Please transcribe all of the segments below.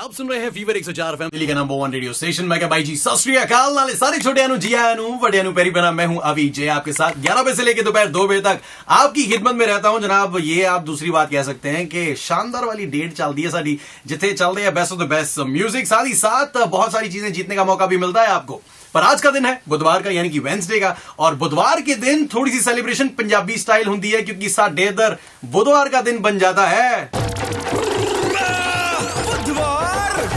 आप सुन रहे हैं फीवर 104 FM दिल्ली का नंबर 1 रेडियो स्टेशन। मैं क्या भाई जी सत श्री अकाल नाले सारे छोटे अनु जी आनु बड़े अनु पेरी बना। मैं हूं अभी जय आपके साथ 11 बजे से लेकर दोपहर 2 बजे तक आपकी खिदमत में रहता हूं जनाब। ये आप दूसरी बात कह सकते हैं कि शानदार वाली डेट चल दी है साड़ी जिथे चल रही है best of the best music, साथ ही साथ बहुत सारी चीजें जीतने का मौका भी मिलता है आपको। पर आज का दिन है बुधवार का यानी कि वेंसडे का, और बुधवार के दिन थोड़ी सी सेलिब्रेशन पंजाबी स्टाइल होती है क्योंकि साडे इधर बुधवार का दिन बन जाता है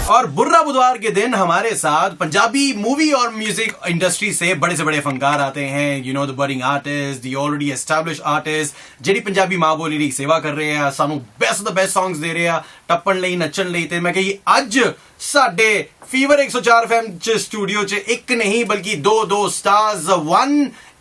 और बुर्रा बुधवार के दिन हमारे साथ पंजाबी मूवी और म्यूजिक इंडस्ट्री से बड़े से बड़े फनकार आते हैं। You know the budding artist, the already establish artist ਜਿਹੜੀ पंजाबी मां बोली ਦੀ सेवा कर रहे हैं, सानू बेस्ट द बेस्ट सॉन्ग्स दे रहे हैं टप्पण ਲਈ नचण ਲਈ। ਤੇ ਮੈਂ ਕਹੀ ਅੱਜ ਸਾਡੇ फीवर 104 FM च स्टूडियो च एक नहीं बल्कि दो stars. One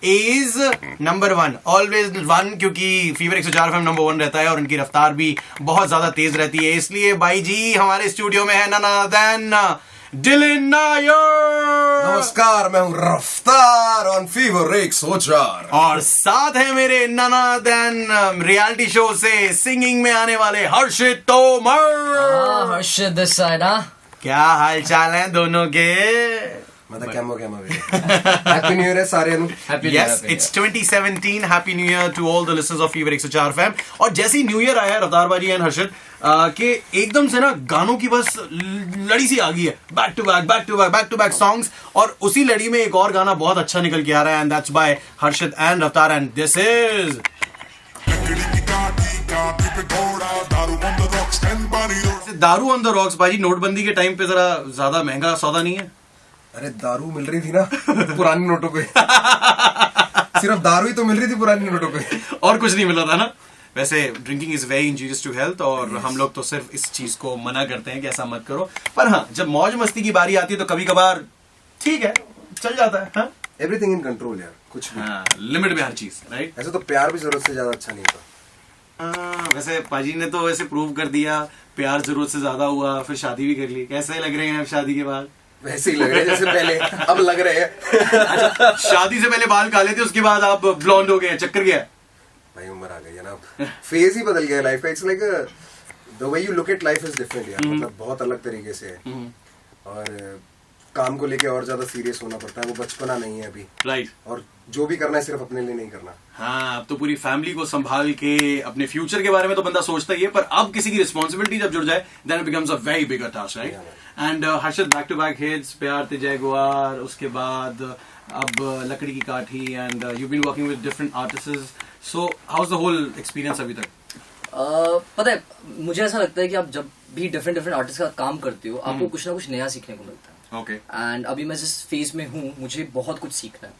is number 1, always 1, क्योंकि फीवर 104 FM नंबर 1 रहता है और इनकी रफ्तार भी बहुत ज्यादा तेज रहती है। इसलिए भाई जी हमारे स्टूडियो में है none other than Dilan Nair. नमस्कार, मैं हूं रफ्तार ऑन फीवर 104 और साथ है मेरे none other than reality show से सिंगिंग में आने वाले हर्षित तोमर। Harshit this side. क्या हाल चाल है दोनों के? मतलब हैप्पी न्यू ईयर है सारे नु। Yes, it's 2017. Happy New Year to all the listeners of Fever 104 FM। और जैसे ही न्यू ईयर आया है रफ्तार बाजी एंड हर्षित के एकदम से ना गानों की बस लड़ी सी आ गई है, बैक टू बैक सॉन्ग्स। और उसी लड़ी में एक और गाना बहुत अच्छा निकल के आ रहा है and that's by Harshit and Raftaar and this is Daaru on the rocks. बाजी नोटबंदी के टाइम पे जरा ज्यादा महंगा सौदा नहीं है? अरे दारू मिल रही थी ना पुरानी नोटों पे सिर्फ दारू ही तो मिल रही थी पुरानी नोटों पे, और कुछ नहीं मिल रहा था ना। वैसे drinking is very injurious to health और हम लोग तो सिर्फ इस चीज को मना करते हैं कि ऐसा मत करो। पर हाँ, जब मौज मस्ती की बारी आती है तो कभी कभार ठीक है, चल जाता है। हाँ? एवरीथिंग इन कंट्रोल यार, कुछ भी लिमिट में हर चीज, राइट? ऐसे तो प्यार भी जरूरत से ज्यादा अच्छा नहीं होता। वैसे पाजी ने तो वैसे प्रूव कर दिया, प्यार जरूरत से ज्यादा हुआ, फिर शादी भी कर ली। कैसे लग रहे हैं अब शादी के बाद? वैसे ही लग रहे हैं जैसे पहले अब लग रहे हैं। अच्छा, शादी से पहले बाल काले थे, उसके बाद आप ब्लॉन्ड हो गए, चक्कर गया? भाई उम्र आ गई है ना, फेज ही बदल गया लाइफ का। It's like the way you look at life is different यार। मतलब बहुत अलग तरीके से है और काम को लेके और ज्यादा सीरियस होना पड़ता है। वो बचपना नहीं है अभी, राइट? और जो भी करना है सिर्फ अपने लिए नहीं करना। हाँ, अब तो पूरी फैमिली को संभाल के अपने फ्यूचर के बारे में तो बंदा सोचता ही है, पर अब किसी की रिस्पॉन्सिबिलिटी जब जुड़ जाए then it becomes a very bigger task, right? And Harshit back to back hits, Pyaar Te Jaguar, उसके बाद अब Lakdi ki Kathi and you been working with different artists. So how is the whole experience अभी तक? पता है, मुझे ऐसा लगता है कि आप जब भी डिफरेंट आर्टिस्ट का काम करते हो आपको कुछ ना कुछ नया सीखने को मिलता है। ओके। एंड अभी मैं जिस फेज में हूँ मुझे बहुत कुछ सीखना है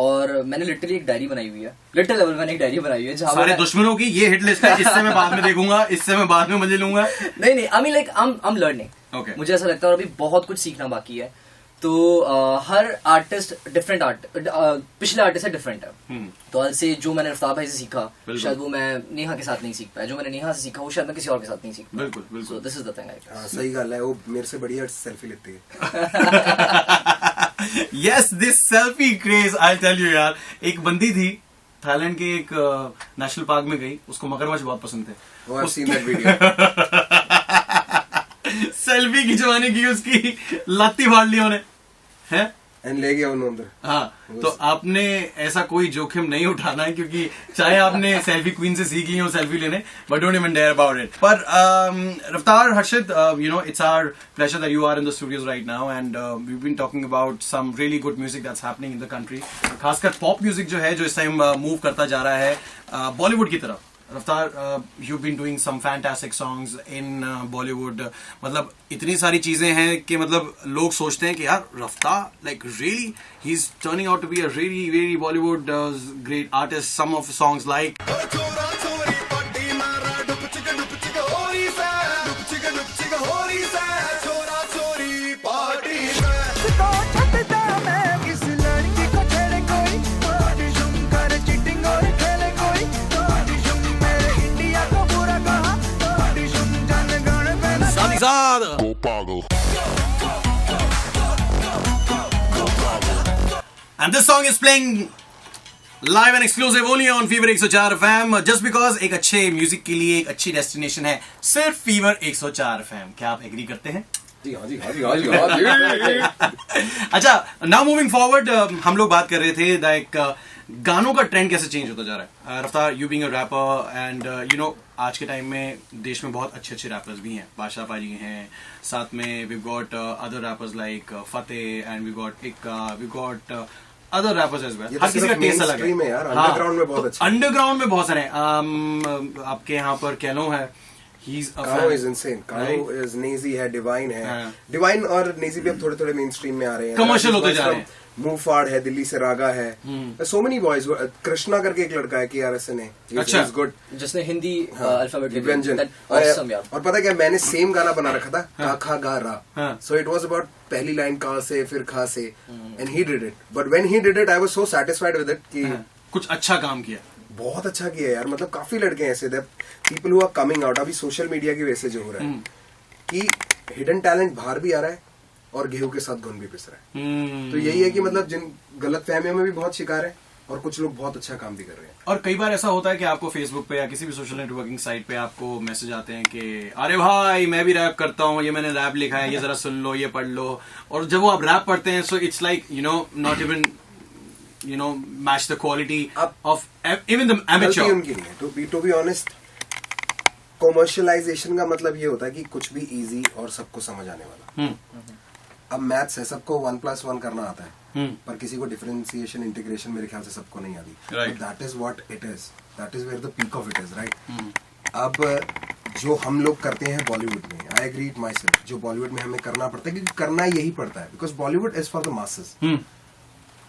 और मैंने लिटरली एक डायरी बनाई हुई है, लिटरल लेवल मैंने एक डायरी बनाई हुई है जहाँ सारे दुश्मनों की ये हिट लिस्ट है, इससे मैं बाद में देखूंगा, इससे मैं बाद में मजे लूंगा। नहीं, I mean like I am learning. Okay. मुझे ऐसा लगता है और अभी बहुत कुछ सीखना बाकी है। तो हर आर्टिस्ट डिफरेंट पिछले आर्टिस्ट से डिफरेंट है। तो आज से जो मैंने रफ्तार भाई से सीखा शायद वो मैं नेहा के साथ नहीं सीख पाया, जो मैंने नेहा से सीखा वो शायद मैं किसी और के साथ नहीं सीख पाया। बिल्कुल। So this is the thing. सही गल है, वो मेरे से बढ़िया सेल्फी लेती है। Yes, this selfie craze I tell you यार। एक बंदी थी थाईलैंड के एक नेशनल पार्क में गई, उसको मगरमच्छ बहुत पसंद थे। सेल्फी खिंचवाने की उसकी लाती फाड़ ली उन्हें, है? एंड ले गया उन्होंने अंदर। हाँ, तो आपने ऐसा कोई जोखिम नहीं उठाना है क्योंकि चाहे आपने सेल्फी क्वीन से सीख ली हो सेल्फी लेने, but don't even dare about it. पर Raftaar, Harshit, you know it's our pleasure that you are in the studios right now and we been talking about some really good music that's happening in the country. खासकर pop music जो है जो इस time move करता जा रहा है बॉलीवुड की तरफ। रफ्तार, you've been doing some fantastic songs in Bollywood। मतलब इतनी सारी चीजें हैं कि मतलब लोग सोचते हैं कि यार रफ्तार like really he's turning out to be a really really Bollywood great artist। Some of the songs like and this song is playing live and exclusive only on fever 104 FM. Just because एक अच्छे music के लिए एक अच्छी destination है सिर्फ fever 104 FM. क्या आप एग्री करते हैं? जी हाँ जी हाँ जी हाँ जी हाँ जी। अच्छा, नाउ मूविंग फॉरवर्ड, हम लोग बात कर रहे थे लाइक गानों का ट्रेंड कैसे चेंज होता जा रहा है। रफ्तार, you being a rapper and you know आज के टाइम में देश में बहुत अच्छे अच्छे रैपर्स भी हैं। बादशाह पाजी हैं, साथ में we got other rappers like Fateh and we got other rappers as well. हर किसी का टेस्ट अलग है यार, अंडरग्राउंड में बहुत अच्छा। अंडरग्राउंड में बहुत सारे हैं। आपके यहाँ पर कैनो है, कानो इज इनसेन। कानो इज, नेजी है, डिवाइन है। डिवाइन और नेजी भी अब थोड़े थोड़े मेन स्ट्रीम में आ रहे हैं, कमर्शियल होते जा रहे हैं। मूफाड़ है, दिल्ली से रागा है, सो मेनी बॉयज। कृष्णा करके एक लड़का है KRSN है, अच्छा, गुड, जिसने हिंदी अल्फाबेट व्यंजन। और पता क्या, मैंने सेम गाना बना रखा था, का खा गा रा। सो इट वाज अबाउट पहली लाइन का से फिर खा से, and he did it. But when he did it I was so satisfied with it कि कुछ अच्छा काम किया, बहुत अच्छा किया यार। मतलब काफी लड़के ऐसे थे, people who are coming out. अभी सोशल मीडिया की वजह से जो हो रहा है कि हिडन टैलेंट बाहर भी आ रहा है और गेहूं के साथ घुन भी पिस रहा है। तो यही है कि मतलब जिन गलत फहमियों में भी बहुत शिकार है और कुछ लोग बहुत अच्छा काम भी कर रहे हैं। और कई बार ऐसा होता है कि आपको फेसबुक पे या किसी भी सोशल नेटवर्किंग साइट पे आपको मैसेज आते हैं कि अरे भाई मैं भी रैप करता हूँ, ये मैंने रैप लिखा है, ये जरा सुन लो, ये पढ़ लो। और जब वो आप रैप पढ़ते हैं so it's like not even match the quality of even the amateur. उनकी नहीं है, टू बी ऑनेस्ट। कॉमर्शियलाइजेशन का मतलब ये होता है कि कुछ भी इजी और सबको समझ आने वाला। अब मैथ्स है, सबको 1+1 करना आता है, पर किसी को डिफरेंशिएशन इंटीग्रेशन मेरे ख्याल से सबको नहीं आती। That is what it is, that is where the peak of it is, right. अब जो हम लोग करते हैं बॉलीवुड में, I agree it myself, जो बॉलीवुड में हमें करना पड़ता है, क्योंकि करना यही पड़ता है, because Bollywood is for the masses.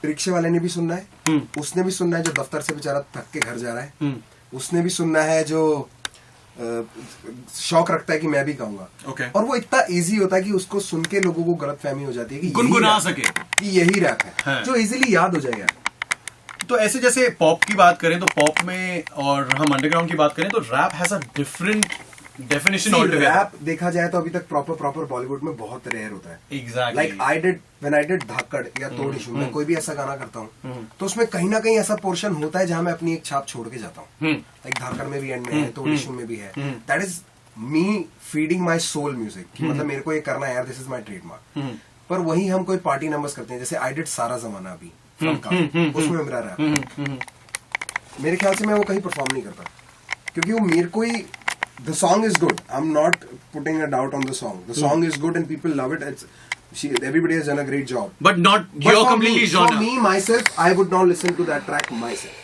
रिक्शे वाले ने भी सुनना है, उसने भी सुनना है जो दफ्तर से बेचारा थक के घर जा रहा है, उसने भी सुनना है जो शौक रखता है कि मैं भी गाऊंगा। okay. और वो इतना इजी होता है कि उसको सुन के लोगों को गलतफहमी हो जाती है कि गुनगुना सके कि यही रैप है, जो इजीली याद हो जाएगा। तो ऐसे जैसे पॉप की बात करें तो पॉप में, और हम अंडरग्राउंड की बात करें तो rap has a different definition altogether. Rap देखा जाए तो अभी तक प्रॉपर बॉलीवुड में बहुत रेयर होता है। Exactly, like when I did Dhaakad या तोड़ इशू, मैं कोई भी ऐसा गाना करता हूँ तो उसमें कहीं ना कहीं ऐसा पोर्शन होता है जहां मैं अपनी एक छाप छोड़ के जाता हूँ। लाइक धाकड़ में भी एंड में है, तोड़ इशू में भी है। That is me feeding my soul music, मतलब मेरे को ये करना है यार, दिस इज माई ट्रेडमार्क। पर वही हम कोई पार्टी नंबर्स करते हैं, जैसे आई डिड सारा जमाना अभी उसमें मेरा रैप, मेरे ख्याल से मैं वो कहीं परफॉर्म नहीं करता, क्योंकि वो मेरे को ही, the song is good. I'm not putting a doubt on the song. The song is good and people love it. Everybody has done a great job. But not But your for completely me, genre. For me, myself, I would not listen to that track myself.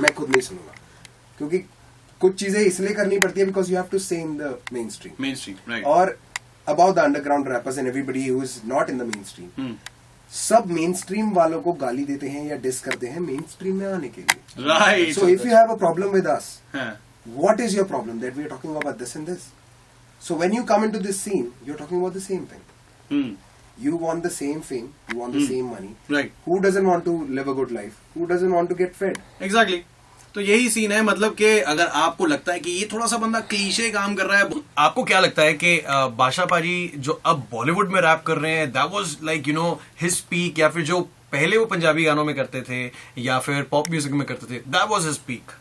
मैं खुद नहीं सुनूंगा, क्योंकि कुछ चीजें इसलिए करनी पड़ती है because you have to stay in the mainstream. Mainstream, right. और about the underground rappers and everybody who is not in the mainstream. सब mainstream वालों को गाली देते हैं या डिस करते हैं mainstream में आने के लिए. Right. So if you have a problem with us, हाँ. what is your problem that we are talking about this and this? So when you come into this scene, you're talking about the same thing. You want the same fame, you want the same money. Right. Who doesn't want to live a good life? Who doesn't want to get fed? Exactly. तो यही scene है, मतलब कि अगर आपको लगता है कि ये थोड़ा सा बंदा क्लीशे काम कर रहा है, आपको क्या लगता है कि बादशाह पाजी जो अब बॉलीवुड में रैप कर रहे हैं, that was like his peak, या फिर जो पहले वो पंजाबी गानों में करते थे या फिर पॉप म्यूजिक में करते थे, that was his peak?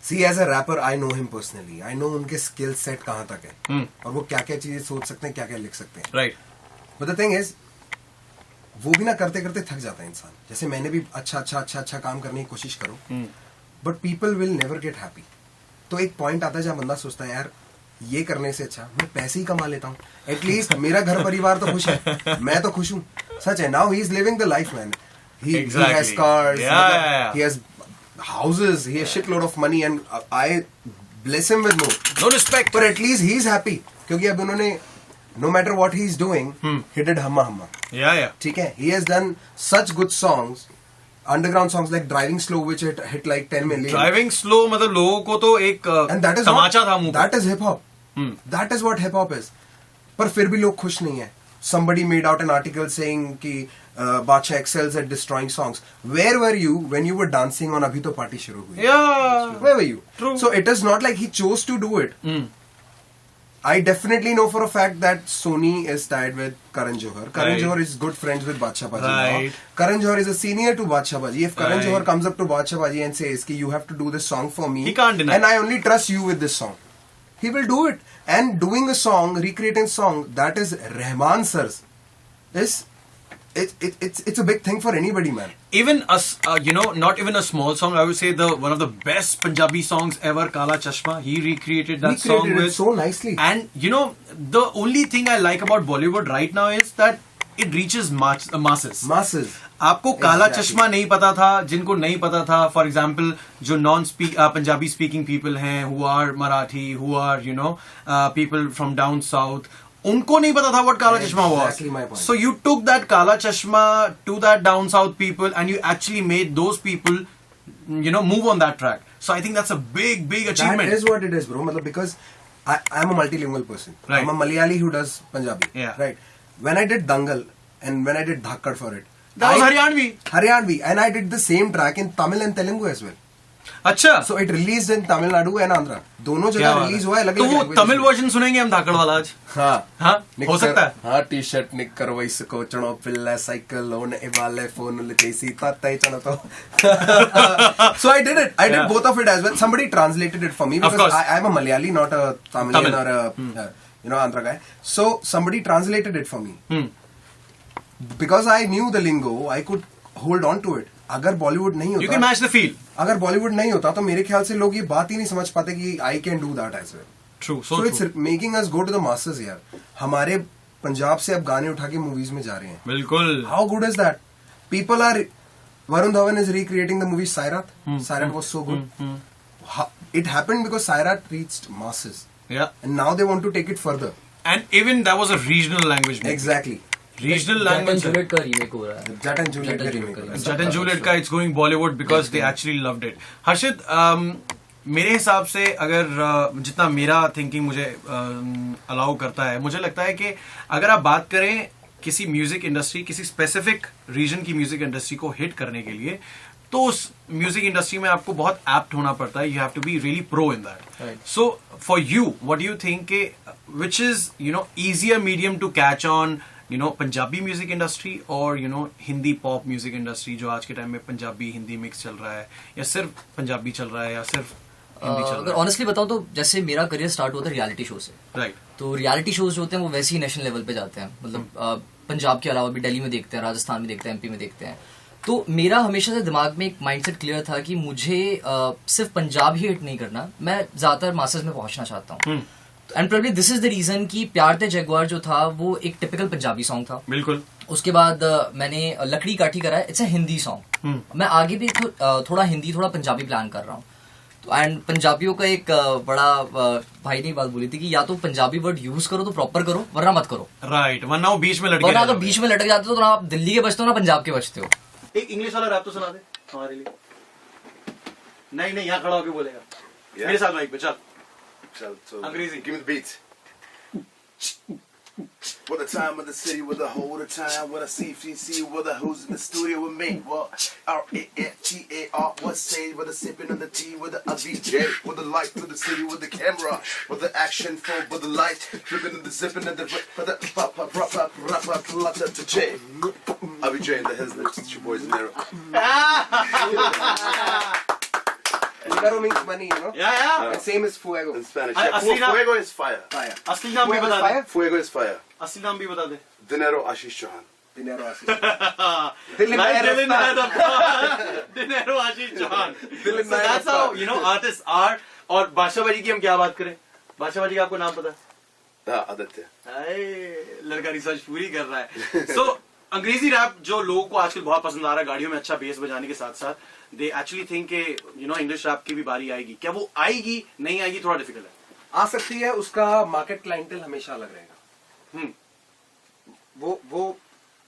See, as a rapper, I know him personally. I know उनके स्किल सेट कहाँ तक है और वो क्या क्या चीजें सोच सकते हैं, क्या क्या लिख सकते हैं। Right. But the thing is, वो भी ना करते करते थक जाता है इंसान। जैसे मैंने भी अच्छा काम करने की कोशिश करूं, but people will never get happy. तो एक पॉइंट आता है जहां बंदा सोचता है यार ये करने से अच्छा मैं पैसे ही कमा लेता हूँ, एटलीस्ट मेरा घर परिवार तो खुश है, मैं तो खुश हूँ। सच है, now he is living the life man, he has cars, he has houses, he has shitload of money and I bless him with no respect, but at least he is happy, क्योंकि अब उन्होंने no matter what he is doing, he did Humma Humma, yeah, ठीक है, he has done such good songs, underground songs like Driving Slow which hit like 10 million. Driving Slow मतलब लोगों को तो एक तमाचा था मुंह, that is hip hop, that is what hip hop is. पर फिर भी लोग खुश नहीं है। Somebody made out an article saying कि Bacha excels at destroying songs. Where were you when you were dancing on Abhi To Party शुरू हुई? yeah, Where were you? True. So it is not like he chose to do it. I definitely know for a fact that Sony is tied with Karan Johar. Karan Right. Johar is good friends with Badshah Baji Right. now. Karan Johar is a senior to Badshah Baji. If Karan Right. Johar comes up to Badshah Baji and says ki you have to do this song for me, He can't deny. and I only trust you with this song, he will do it. And doing a song, recreating a song that is Rahman sir's, is it's a big thing for anybody, man. Even not even a small song. I would say one of the best Punjabi songs ever, Kala Chashma. He recreated that He song created it with so nicely. And the only thing I like about Bollywood right now is that it reaches masses. Masses. आपको काला Exactly. चश्मा नहीं पता था, जिनको नहीं पता था, फॉर एग्जाम्पल जो नॉन पंजाबी स्पीकिंग पीपल हैं, who are Marathi, who are people from down south, उनको नहीं पता था what Kala Chashma Exactly my was. point. So you took that काला चश्मा to that down south people and you actually made those people move on that track. So I think that's a big achievement. That is what it is, bro. Matlab, because I'm a multilingual person. Right. I'm a Malayali who does Punjabi. Yeah. Right. When I did Dangal and when I did Dhakkad for it, That was Haryanvi. Haryanvi, and I did the same track in Tamil and Telugu as well. अच्छा, So it released in Tamil Nadu and Andhra. दोनों क्या जगह बात release है. हुआ है अलग तो वो अलग तमिल वर्जन सुनेंगे हम धाकड़ वाला आज. हाँ हाँ, हो सकता है. हाँ टी-शर्ट निक्कर वयस्को चणो पिल्ले साइकिल लोन इवाले फोन చేసి తాతయ్య చణతో. So I did it. I did Yeah. both of it as well. Somebody translated it for me Of because course. I'm a Malayali, not a Tamilian Tamil. or a Andhra guy. So somebody translated it for me. Hmm. Because I knew the lingo, I could hold on to it. अगर बॉलीवुड नहीं You can होता, match the feel. अगर बॉलीवुड नहीं होता तो मेरे ख्याल से लोग ये बात ही नहीं समझ पाते कि I can do that as well. True. So it's making us go to the masses यार. हमारे पंजाब से अब गाने उठा के मूवीज में जा रहे हैं. बिल्कुल. How good is that? People are. Varun Dhawan is recreating the movie Sairat. Sairat was so good. It happened because Sairat reached masses, Yeah. and now they want to take it further. And even that was a regional language movie. Exactly. Regional Jatt and language. Juliet का remake हो रहा है. Jat and Juliet का Jat and remake. Juliet का Jat and Juliet का it's going Bollywood because they actually loved it. हर्षित, मेरे हिसाब से अगर जितना मेरा थिंकिंग मुझे अलाउ करता है, मुझे लगता है कि अगर आप बात करें किसी म्यूजिक इंडस्ट्री, किसी स्पेसिफिक रीजन की म्यूजिक इंडस्ट्री को हिट करने के लिए, तो उस म्यूजिक इंडस्ट्री में आपको बहुत एप्ट होना पड़ता है. You have to be really pro in that. Right. So for you what do you think which is easier medium to catch on Punjabi music industry और हिंदी पॉप म्यूजिक इंडस्ट्री जो आज के टाइम में पंजाबी हिंदी मिक्स चल रहा है, या सिर्फ पंजाबी चल रहा है, या सिर्फ हिंदी चल अगर रहा है? ऑनेस्टली बताऊं तो जैसे मेरा करियर स्टार्ट हुआ था रियलिटी शो से. राइट. तो रियलिटी शोज जो होते हैं वो वैसे ही नेशनल लेवल पे जाते हैं. मतलब पंजाब के अलावा भी दिल्ली में देखते हैं, राजस्थान में देखते हैं, एमपी में देखते हैं. तो मेरा हमेशा से दिमाग में एक माइंडसेट क्लियर था कि मुझे सिर्फ पंजाब ही हिट नहीं करना, मैं ज्यादातर मासेस में पहुंचना चाहता हूँ. And probably this is the reason कि प्यार ते जगुआर जो था वो एक टिपिकल पंजाबी सॉन्ग था. बिल्कुल. उसके बाद मैंने लकड़ी काठी करा है, इट्स अ हिंदी सॉन्ग. मैं आगे भी थोड़ा हिंदी थोड़ा पंजाबी प्लान कर रहा हूँ. तो एंड पंजाबियों का एक बड़ा भाई ने बात बोली थी कि या तो पंजाबी वर्ड यूज करो तो प्रॉपर करो, वरना मत करो. राइट. वरना वो बीच में लटके वरना रह अगर जाओगे. बीच में लटक जाते हो तो ना आप दिल्ली के बचते हो ना पंजाब के बचते हो. एक इंग्लिश वाला रैप तो सुना दे हमारे लिए. नहीं यहाँ खड़ा होके बोलेगा. Yeah. मेरे साथ माइक पे चल. So, Angrezi. give me the beats. What the time of the city, with the whole of the time, what I see, what the who's in the studio with me, what R-A-F-G-A-R, what say, what the sipping on the tea, with the VJ, with the light to the city, with the camera, with the action film, with the light, dripping in the zipping and the J. I'll be J in the Hizlers, it's your boys in there. Figaro means money, Yeah. And same as fuego. In Spanish, I- yeah. asli na- Fuego is fire. Fire. असली नाम भी Fuego बता is they. fire. Fuego is fire. असली नाम भी बता दे. Dinero Ashish Chauhan. Dinero Ashish. Dinero Ashish Chauhan. Dil So that's how artists are. और बादशाहबाजी की हम क्या बात करें? बादशाहबाजी का आपको नाम पता है? Aditya. अरे, लड़का रिसर्च पूरी कर रहा है. So अंग्रेजी रैप जो लोगों को आजकल बहुत पसंद आ रहा है, गाड़ियों में अच्छा बेस बजाने के साथ साथ, दे एक्चुअली थिंक के इंग्लिश रैप की भी बारी आएगी. क्या वो आएगी, नहीं आएगी, थोड़ा डिफिकल्ट है. आ सकती है, उसका मार्केट क्लाइंटेल हमेशा अलग रहेगा. वो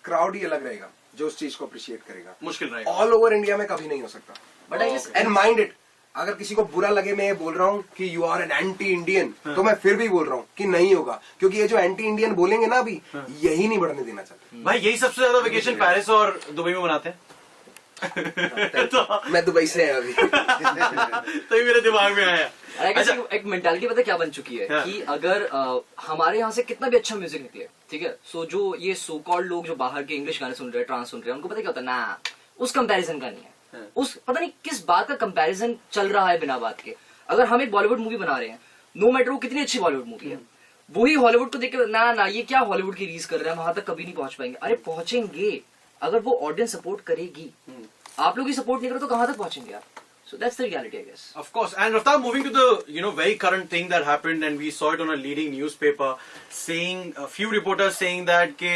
क्राउड ही अलग रहेगा जो उस चीज को अप्रिशिएट करेगा. मुश्किल रहेगा. ऑल ओवर इंडिया में कभी नहीं हो सकता. But I just and mind it. अगर किसी को बुरा लगे मैं ये बोल रहा हूँ कि you are an anti Indian, तो मैं फिर भी बोल रहा हूँ कि नहीं होगा, क्योंकि ये जो एंटी इंडियन बोलेंगे ना अभी, यही नहीं बढ़ने देना चाहते. भाई यही सबसे ज्यादा वेकेशन पेरिस और दुबई में मनाते हैं. तो मैं दुबई से आया अभी। तभी मेरे दिमाग में आया। अच्छा, एक मेंटालिटी पता है क्या बन चुकी है हाँ। कि अगर हमारे यहाँ से कितना भी अच्छा म्यूजिक निकले, ठीक है, सो जो ये सो कॉल्ड लोग जो बाहर के इंग्लिश गाने सुन रहे हैं, ट्रांस सुन रहे हैं, उनको पता क्या होता है ना, उस कंपैरिजन का नहीं है, हाँ। उस पता नहीं किस बात का कंपैरिजन चल रहा है बिना बात के। अगर हम एक बॉलीवुड मूवी बना रहे हैं, नो मैटर वो कितनी अच्छी बॉलीवुड मूवी है, वही हॉलीवुड को देख के ना ये क्या हॉलीवुड की रीस कर रहे हैं, वहां तक कभी नहीं पहुंच पाएंगे। अरे पहुंचेंगे, अगर वो ऑडियंस सपोर्ट करेगी। आप लोग ही सपोर्ट नहीं करो तो कहां तक पहुंचेंगे आप? So that's the reality, I guess. Of course. And Raftar, moving to the very current thing that happened, and we saw it on a leading newspaper, saying a few reporters saying that के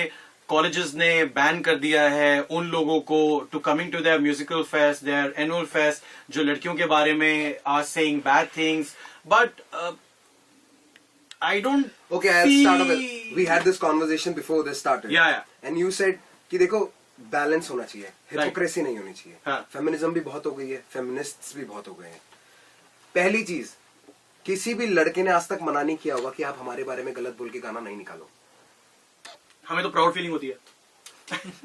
colleges ने ban कर दिया है उन लोगों को to coming to their musical fest, their annual fest, जो लड़कियों के बारे में are saying bad things, but I don't. Okay, I'll start with. We had this conversation before this started. Yeah. And you said कि देखो balance होना चाहिए, hypocrisy नहीं होनी चाहिए। हाँ। फेमिनिज्म भी बहुत हो गई है, फेमिनिस्ट्स भी बहुत हो गए हैं। पहली चीज, किसी भी लड़के ने आज तक मना नहीं किया होगा कि आप हमारे बारे में गलत बोल के गाना नहीं निकालो। हमें तो प्राउड फीलिंग होती है।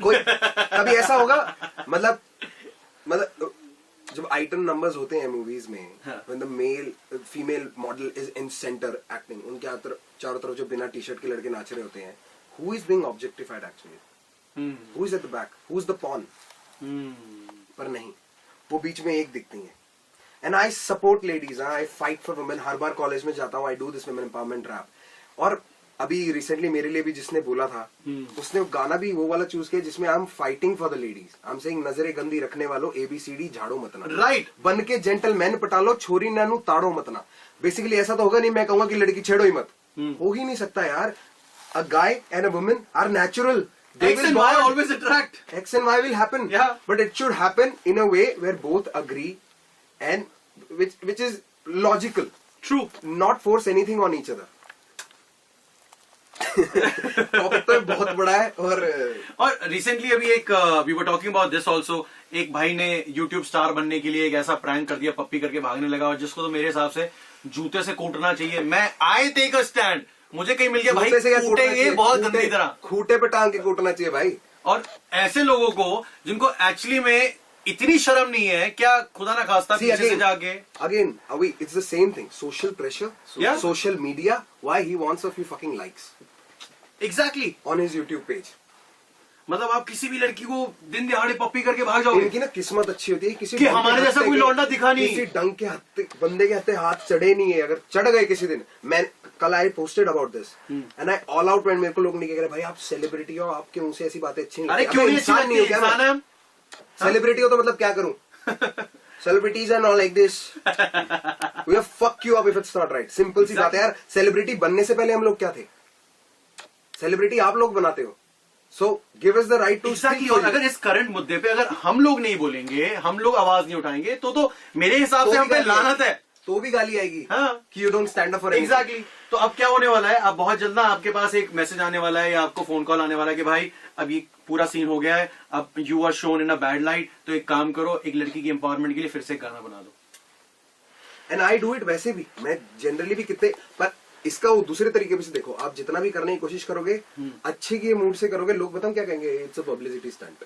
कोई कभी ऐसा होगा? मतलब जब आइटम नंबर्स होते हैं मूवीज में, हाँ। when the male female model is in centre acting, उनके चारों तरफ जो बिना टी शर्ट के लड़के नाच रहे होते हैं, who is being objectified actually? Who is at the back? Who is the pawn? पर नहीं, वो बीच में एक दिखती है। And I support ladies, I fight for women। Her bar college में जाता हूँ, I do this women empowerment rap। और अभी रिसेंटली मेरे लिए भी जिसने बोला था, उसने गाना भी वो वाला चूज किया जिसमें I am fighting for the ladies. I am saying नजरे गंदी रखने वालों ABCD झाड़ो मतना, Right. बन के जेंटलमैन पटालो, छोरी नानू ताड़ो मतना। बेसिकली ऐसा तो होगा नहीं मैं कहूंगा कि लड़की छेड़ो ही मत, हो ही नहीं सकता यार। A guy and a woman are natural. X and Y always attract. X and Y will happen. Yeah. But it should happen in a way where both agree and which is logical. True. Not force anything on each other. Topic तो बहुत बड़ा है। और recently अभी एक we were talking about this also, एक भाई ने यूट्यूब स्टार बनने के लिए एक ऐसा प्रैंक कर दिया, पप्पी करके भागने लगा, और जिसको तो मेरे हिसाब से जूते से कूटना चाहिए। मैं आई टेक अ स्टैंड, मुझे कहीं मिल गया भाई जूते से क्या कूटना कूटेंगे चाहिए? बहुत गंदी तरह। खूंटे पे टांग के कूटना चाहिए भाई। और ऐसे लोगों को जिनको एक्चुअली में इतनी शर्म नहीं है, क्या खुदा ना खास्ता See, पीछे से जाके again, it's the same thing. Social pressure, Yeah. social media. Why he wants a few fucking likes exactly on his YouTube page. मतलब आप किसी भी लड़की को दिन दिहाड़े पप्पी करके भाग जाओगे। इनकी ना किस्मत अच्छी होती है, किसी कि डंग के हमारे जैसा हत्थे कोई के- लौंडा दिखा नहीं। किसी डंग के हत्थे बंदे के हत्थे हाथ चढ़े नहीं है। अगर चढ़ गए किसी दिन, मैं कल I posted about this and I all out when मेरे को लोग नहीं कह रहे भाई आप सेलिब्रिटी हो, आपके मुंह से ऐसी बातें अच्छी नहीं अरे लगती। क्यों अबे नहीं अच्छी इंसान लगती नहीं हो है? क्या इंसान है मैं? हम। सेलिब्रिटी हो तो मतलब क्या करूं? Celebrities are not like this. We have fuck you up if it's not right. Simple सी बात है यार। सेलिब्रिटी बनने से पहले हम लोग क्या थे? सेलिब्रिटी आप लोग बनाते हो। So give us the right to Exactly, speak और for you. अगर इस करंट मुद्दे पे अगर हम लोग नहीं बोलेंगे, हम लोग आवाज नहीं उठाएंगे, तो मेरे हिसाब तो से भी हम पे गाली लानत है। तो भी गाली आएगी हाँ। कि you don't stand up for exactly. तो अब क्या होने वाला है, अब बहुत जल्द ना आपके पास एक मैसेज आने वाला है या आपको फोन कॉल आने वाला है कि भाई अब ये पूरा सीन हो गया है, अब you are shown in a bad light, तो एक काम करो, एक लड़की की एम्पावरमेंट के लिए फिर से एक गाना बना दो। And I do it. वैसे भी मैं जनरली भी कितने, पर इसका वो दूसरे तरीके से देखो, आप जितना भी करने की कोशिश करोगे अच्छे के मूड से करोगे, लोग बताओ क्या कहेंगे, it's a publicity stunt.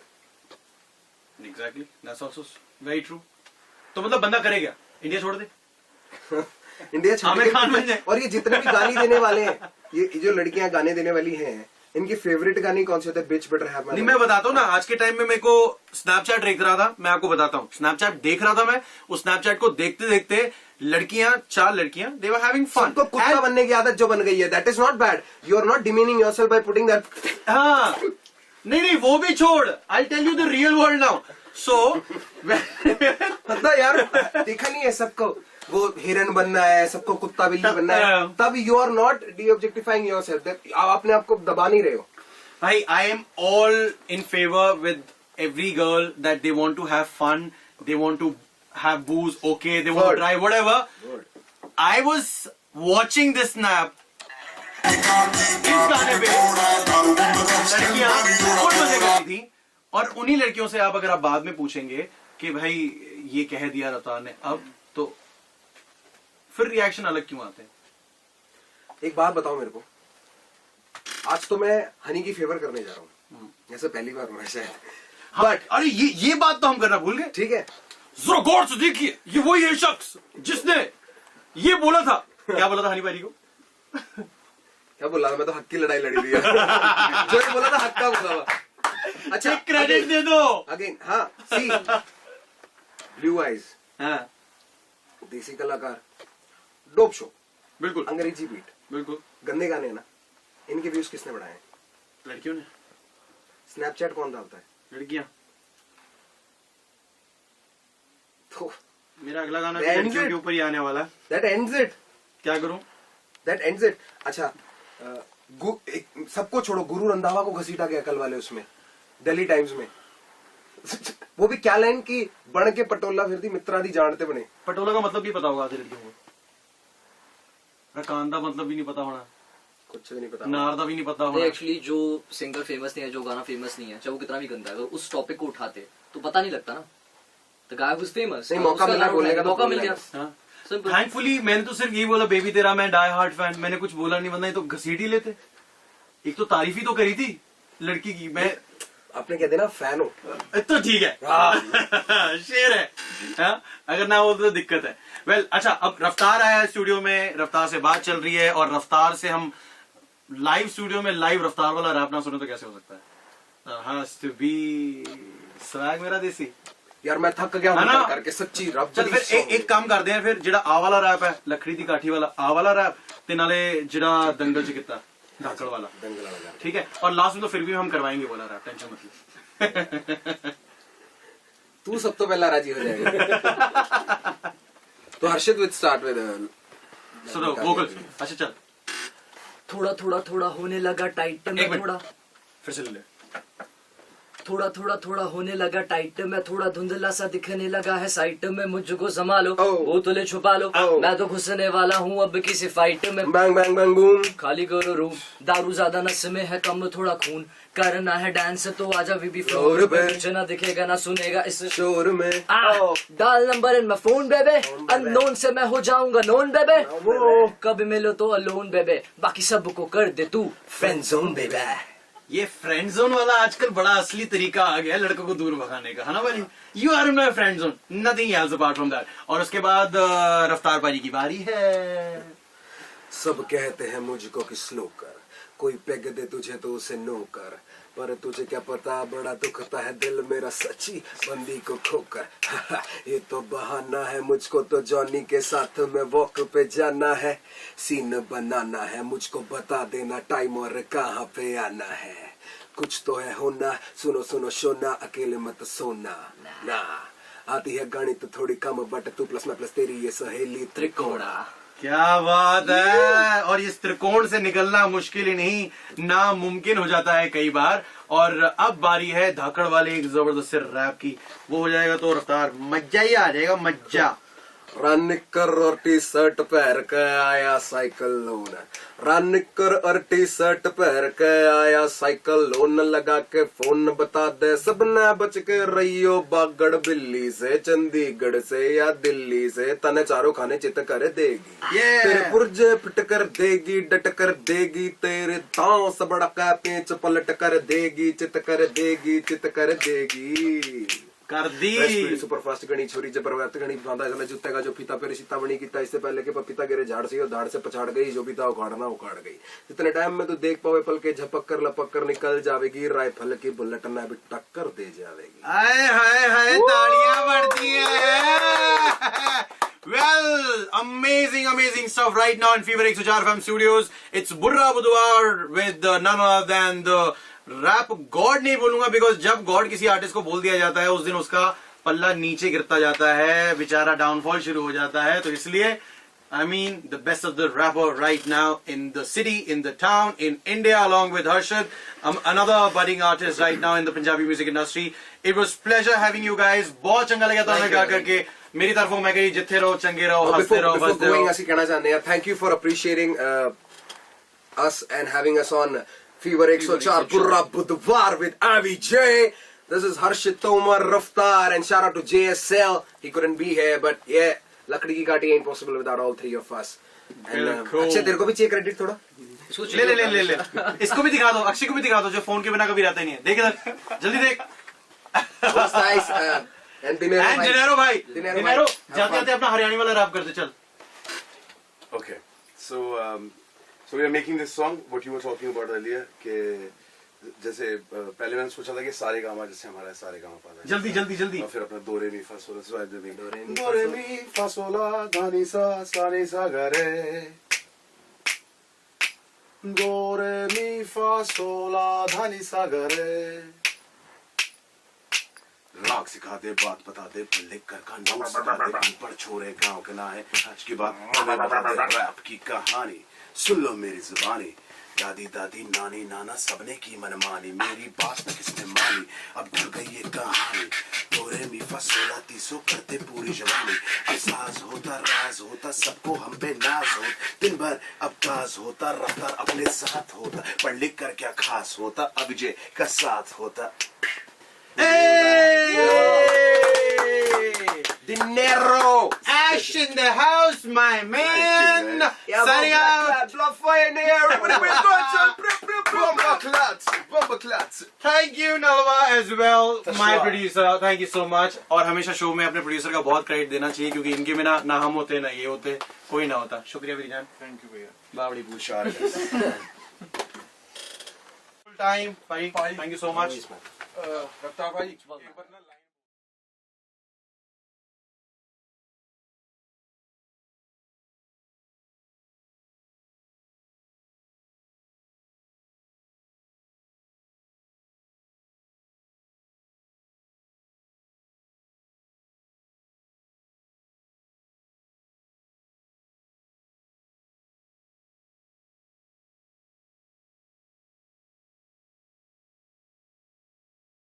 Exactly, that's also very true. तो मतलब बंदा करे क्या, इंडिया छोड़ दे? इंडिया आमिर खान बन जाए। और ये जितने भी गाली देने वाले हैं, ये जो लड़कियां गाने देने वाली हैं, इनकी फेवरेट गाने कौन से होते हैं? बिच बेटर हैव माय नहीं, मैं बताता हूँ ना, आज के टाइम में मेरे को स्नैपचैट देख रहा था, मैं आपको बताता हूँ, स्नैपचैट देख रहा था मैं, उस स्नैपचैट को देखते देखते लड़कियां, 4 लड़कियां, दे वर हैविंग फन। सबको कुत्ता बनने की आदत जो बन गई है, that is not bad. You are not demeaning yourself by putting that. हाँ, नहीं वो भी छोड़, I tell you the real world now. So मतलब यार देखा नहीं है सबको वो हिरन बनना है, सबको कुत्ता बिल्ली बनना है, तब you are not de objectifying yourself. आप अपने आप को दबा नहीं रहे हो भाई। I am all in favour with every girl that they want to have fun, they want to have booze, okay, they want to try whatever. I was watching this snap. इस गाने पे लड़कियां बहुत मजे कर रही थी, और उन्हीं लड़कियों से आप अगर आप बाद में पूछेंगे कि भाई ये कह दिया रफ्तार ने, अब तो फिर रिएक्शन अलग क्यों आते हैं? एक बात बताओ मेरे को, आज तो मैं हनी की फेवर करने जा रहा हूँ, जैसे पहली बार हुआ शायद। बट अरे ये बात तो हम करना भूल गए। ठीक है, जरा गौर से देखिए, ये वही है शख्स जिसने ये बोला था। क्या बोला था हनी भाई को? क्या बोला था? मैं तो हक की लड़ाई लड़ी थी जो ये बोला था हक का बोला हुआ। अच्छा, क्रेडिट दे दो। अगेन, हाँ, सी ब्लू आइज, हाँ देसी कलाकार, डोप शो, बिल्कुल अंग्रेजी बीट, बिल्कुल। गंदे गाने ना, इनके व्यूज किसने बढ़ाए? लड़कियों ने। स्नैपचैट कौन डालता है? लड़कियां। तो मेरा अगला गाना भी Ends लड़कियों it. के ऊपर ही आने वाला है। दैट एंड्स इट, क्या करूं? That ends it. अच्छा, सबको छोड़ो, गुरु रंधावा को घसीटा गया कल वाले उसमें, दिल्ली टाइम्स में। वो भी क्या लाइन की, बण के पटोला फिर दी मित्रादि जानते बने। पटोला का मतलब भी पता होगा आधी लड़कियों को। रकान का मतलब भी नहीं पता होना, कुछ भी नहीं पता। नार का भी नहीं पता होना। एक्चुअली जो सिंगर फेमस नहीं है, जो गाना फेमस नहीं है, चाहे वो कितना भी गंदा है, अगर उस टॉपिक को उठाते तो पता नहीं लगता ना। The guy who is famous, नहीं, मौका मिला बोलने का तो मौका मिल बोलना गया। हाँ। सिंपल। थैंकफुली मैंने तो सिर्फ यही बोला, बेबी तेरा मैं डाई हार्ट फैन। मैंने कुछ बोला नहीं, वरना ये तो घसीट ही लेते। एक तो तारीफ ही तो करी थी लड़की की। मैं आपने कह देना फैन हो। तो ठीक है, शेर है। हाँ? अगर ना हो तो दिक्कत है। वेल, अच्छा, अब रफ्तार आया है स्टूडियो में, रफ्तार से बात चल रही है, और रफ्तार से हम लाइव स्टूडियो में लाइव रफ्तार वाला रैप ना सुने तो कैसे हो सकता है? has to be स्वैग मेरा देसी। यार मैं थक गया है हूं ना? कर करके, सच्ची रब। चल फिर एक काम करते हैं, फिर ਜਿਹੜਾ ਆ ਵਾਲਾ रैप है लखड़ी दी काठी वाला आ वाला रैप, ते नाले ਜਿਹੜਾ दंगल च किता धाकड़ वाला, दंगल वाला। ठीक है। और लास्ट में तो फिर भी हम करवाएंगे वाला रैप, टेंशन मत ले। तू सब तो पहला राजी हो जाएगा। तो हर्षित विद स्टार्ट विद सुनो वोकल। अच्छा चल, थोड़ा थोड़ा थोड़ा होने लगा टाइट में, एक मिनट। थोड़ा फिर से ले ले। थोड़ा थोड़ा थोड़ा होने लगा टाइट में, थोड़ा धुंधला सा दिखने लगा है साइट में, मुझको संभालो, Oh. बोतलें छुपा लो, Oh. मैं तो घुसने वाला हूँ अब किसी फाइट में। Bang bang bang boom. खाली करो रूम, दारू ज्यादा नस में है, कम थोड़ा खून, करना है डांस तो आजा बीबी फ्लोर फ्लोर पे। पे, मुझे ना दिखेगा ना सुनेगा इस शोर में। डाल नंबर इन माय फोन बेबे, baby. अननोन से मैं हो जाऊंगा नोन बेबे, Known, वो baby. कब मिलो तो अलोन बेबे, बाकी सबको कर दे तू फ्रेंड जोन बेबे। ये फ्रेंड जोन वाला आजकल बड़ा असली तरीका आ गया है लड़कों को दूर भगाने का, है ना भाई? You are in my friend zone, nothing else apart from that. और उसके बाद रफ्तार पाजी की बारी है। सब कहते हैं मुझको कि स्लो कर, कोई पेग दे तुझे तो उसे नो कर, पर तुझे क्या पता बड़ा दुखता है दिल मेरा सच्ची बंदी को खोकर। ये तो बहाना है, मुझको तो जॉनी के साथ में वॉक पे जाना है, सीन बनाना है, मुझको बता देना टाइम और कहाँ पे आना है, कुछ तो है होना, सुनो सुनो शोना, अकेले मत सोना ना। आती है गणित थोड़ी कम, बट तू प्लस मैं प्लस तेरी ये सहेली त्रिकोणा। क्या बात है। और इस त्रिकोण से निकलना मुश्किल ही नहीं, नामुमकिन हो जाता है कई बार। और अब बारी है धाकड़ वाले एक जबरदस्त रैप की, वो हो जाएगा तो रफ्तार मजा ही आ जाएगा, मजा। रन कर और टी शर्ट पहन के आया साइकिल लोन, रन कर और टी शर्ट पहन के आया साइकिल लोन, लगा के फोन बता दे सबने बच के रहियो बागड़ बिल्ली से, चंडीगढ़ से या दिल्ली से, तने चारों खाने चित कर देगी, तेरे पुर्जे फिट कर देगी, डट कर देगी, तेरे दांव से बड़ा का पेंच पलट कर देगी, चित कर देगी, चित कर देगी। कर दी। सुपरफास्ट गणी छोरी जबरदस्त गणी बांधा गला जूते का जो फीता पे सीता बनी कीता, इससे पहले के पपीता गिरे झाड़ से और धाड़ से पछाड़ गई, जो भी था उखाड़ना उखाड़ गई, जितने टाइम में तू देख पावे पल के झपक कर लपक कर निकल जावेगी, राइफल की बुलेट ना भी टक्कर दे जावेगी। हाय हाय हाय, तालियां बढ़ती हैं। Well, amazing stuff right now in Fever 104 FM Studios. It's Burra Budwar with none other than the rap god नहीं बोलूंगा, because जब god किसी आर्टिस्ट को बोल दिया जाता है उस दिन उसका पल्ला नीचे गिरता जाता है, बेचारा डाउनफॉल शुरू हो जाता है। तो इसलिए I mean the best of the rapper right now in the city, in the town, in India, along with Harshad, another budding artist right now in the Punjabi music industry. It was pleasure having you guys. बहुत चंगा लगा था हमें गा करके। मेरी तरफों मैं कही जिथे रहो चंगे रहो, हंसते रहो, बसते रहो। ਅਸੀਂ ਕਹਿਣਾ ਚਾਹੁੰਦੇ ਹਾਂ, thank you for appreciating us and having us on Fever 104 Burra Budwar with Avi J. This is Harshit Tomar, Raftar, and shout out to JSL. He couldn't be here, but yeah, Lakdi Ki Kaati ain't possible without all three of us. And Akshay तेरे को भी चाहिए credit थोड़ा? ले ले ले ले ले, इसको भी दिखा दो, अक्षय को भी दिखा दो जो फोन के बिना कभी रहता ही नहीं है। देख इधर, जल्दी देख। was nice. And Dinero and bhai. De Niro भाई, Dinero डिनेरो bhai. Have जाते fun. जाते अपना हरियाणी वाला रैप करते चल. Okay, so we are making this song. What you were talking about earlier, कि जैसे पहले मैंने सोचा था कि सारे गामा जैसे हमारा सारे गामा पाता है. जल्दी जल्दी जल्दी. और फिर अपना दो रे मी फा सोला सो आदमी दो रे मी फा सोला धानी सा नी सा गा रे. दो रे मी फा सोला धानी सा गा रे. राग सिखा दे बात बता दे लिख कर का नोट सिखा दे अनपढ़ छोरे गाँव के ना है आज की बात हमें बता दे रैप की कहानी सुन लो मेरी जुबानी दादी दादी नानी नाना सबने की मनमानी मेरी बात न किसने मानी अब ढल गई ये कहानी दोरे मी फसोला तीसो करते पूरी जवानी अब साज होता राज होता सबको हम पे नाज हो दिन भर अब ताज होता रफ्तार अपने साथ होता पढ़ लिख कर क्या खास होता अब विजय का साथ होता. Dinero. Ash in the house, my man. Signing out. Blood fire in the air. Everybody going, son. Bomba clats. Thank you Nalwa as well, For my sure. producer. Thank you so much. और हमेशा show में अपने producer का बहुत credit देना चाहिए क्योंकि इनके बिना ना हम होते ना ये होते कोई ना होता. शुक्रिया विजान. Thank you भैया. बावड़ी पूछ. Sure. Full time. Thank you so much. रफ्तार भाई